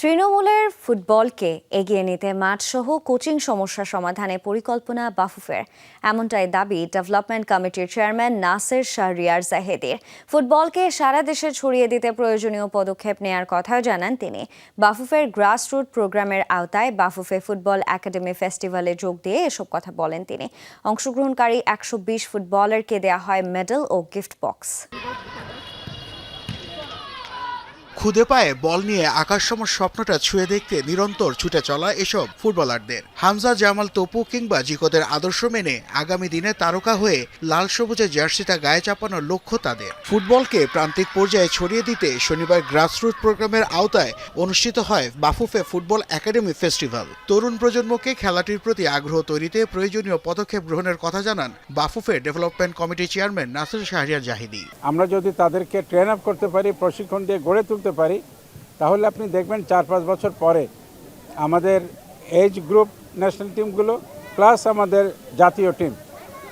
তৃণমূলের ফুটবলকে এগিয়ে নিতে মাঠসহ কোচিং সমস্যা সমাধানে পরিকল্পনা বাফুফের, এমনটাই দাবি ডেভেলপমেন্ট কমিটির চেয়ারম্যান নাসের শাহরিয়ার জাহেদের। ফুটবলকে সারা দেশে ছড়িয়ে দিতে প্রয়োজনীয় পদক্ষেপ নেয়ার কথাও জানান তিনি। বাফুফের গ্রাসরুট প্রোগ্রামের আওতায় বাফুফে ফুটবল একাডেমি ফেস্টিভ্যালে যোগ দিয়ে এসব কথা বলেন তিনি। অংশগ্রহণকারী 120 ফুটবলারকে দেয়া হয় মেডেল ও গিফট বক্স। খুদে পায়ে বল নিয়ে আকাশসম স্বপ্নটা ছুঁয়ে দেখতে নিরন্তর ছুটে চলা এসব ফুটবলারদের হামজা, জামাল, তপু কিংবা জিকোদের আদর্শ মেনে আগামী দিনে তারকা হয়ে লাল সবুজে জার্সিটা গায়ে চাপানোর লক্ষ্য তাদের। ফুটবলকে প্রান্তিক পর্যায়ে ছড়িয়ে দিতে শনিবার গ্রাসরুট প্রোগ্রামের আওতায় অনুষ্ঠিত হয় বাফুফে ফুটবল একাডেমি ফেস্টিভ্যাল। তরুণ প্রজন্মকে খেলাটির প্রতি আগ্রহ তৈরিতে প্রয়োজনীয় পদক্ষেপ গ্রহণের কথা জানান বাফুফে ডেভেলপমেন্ট কমিটির চেয়ারম্যান নাসের শাহরিয়ার জাহিদি। আমরা যদি তাদেরকে ট্রেন আপ করতে পারি, প্রশিক্ষণ দিয়ে গড়ে তুলতে পারি, তাহলে আপনি দেখবেন 4-5 বছর পরে আমাদের এজ গ্রুপ ন্যাশনাল টিমগুলো প্লাস আমাদের জাতীয় টিম,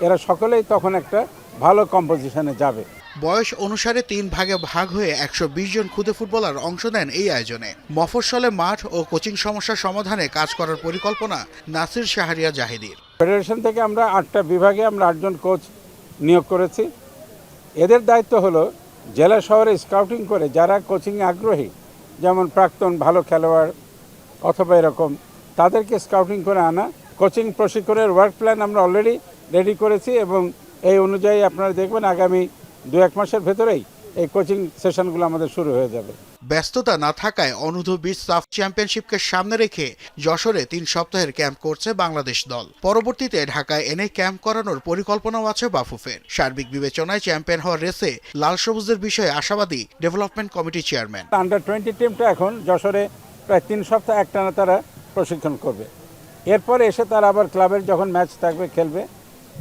এরা সকলেই তখন একটা ভালো কম্পোজিশনে যাবে। বয়স অনুসারে 3 ভাগে ভাগ হয়ে 120 জন খুদে ফুটবলার অংশ নেন এই আয়োজনে। মফস্বলে মাঠ ও কোচিং সমস্যা সমাধানে কাজ করার পরিকল্পনা নাসির শাহরিয়ার জাহিদির। ফেডারেশন থেকে আমরা 8টা বিভাগে 8 জন কোচ নিয়োগ করেছি। এদের দায়িত্ব হলো জেলা শহরে স্কাউটিং করে যারা কোচিংয়ে আগ্রহী, যেমন প্রাক্তন ভালো খেলোয়াড় অথবা এরকম, তাদেরকে স্কাউটিং করে আনা। কোচিং প্রশিক্ষণের ওয়ার্ক প্ল্যান আমরা অলরেডি রেডি করেছি এবং এই অনুযায়ী আপনারা দেখবেন আগামী 2-1 মাসের ভেতরেই এই কোচিং সেশনগুলো আমাদের শুরু হয়ে যাবে। ব্যস্ততা না থাকায় অনূর্ধ্ব-20 সাফ চ্যাম্পিয়নশিপকে সামনে রেখে যশোরে 3 সপ্তাহের ক্যাম্প করছে বাংলাদেশ দল। পরবর্তীতে ঢাকায় এনে ক্যাম্প করানোর পরিকল্পনাও আছে বাফুফের। সার্বিক বিবেচনায় চ্যাম্পিয়ন হওয়ার রেসে লাল সবুজের বিষয়ে আশাবাদী ডেভেলপমেন্ট কমিটি চেয়ারম্যান। আন্ডার-20 টিমটা এখন যশোরে প্রায় 3 সপ্তাহ একটানা তারা প্রশিক্ষণ করবে। এরপরে এসে তারা আবার ক্লাবের যখন ম্যাচ থাকবে খেলবে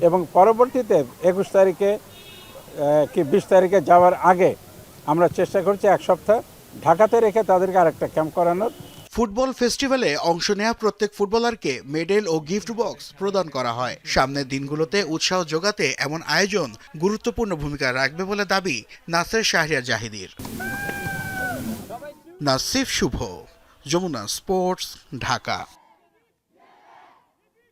এবং পরবর্তীতে 21 তারিখে কি 20 তারিখে যাওয়ার আগে আমরা চেষ্টা করছি 1 সপ্তাহ ঢাকাতে রেখে তাদেরকে আরেকটা ক্যাম্প করানোর। ফুটবল ফেস্টিভ্যালে অংশ নেওয়া প্রত্যেক ফুটবলারকে মেডেল ও গিফট বক্স প্রদান করা হয়। সামনের দিনগুলোতে উৎসাহ যোগাতে এমন আয়োজন গুরুত্বপূর্ণ ভূমিকা রাখবে বলে দাবি নাসের শাহরিয়ার জাহিদির। নাসিফ শুভ, যমুনা স্পোর্টস, ঢাকা।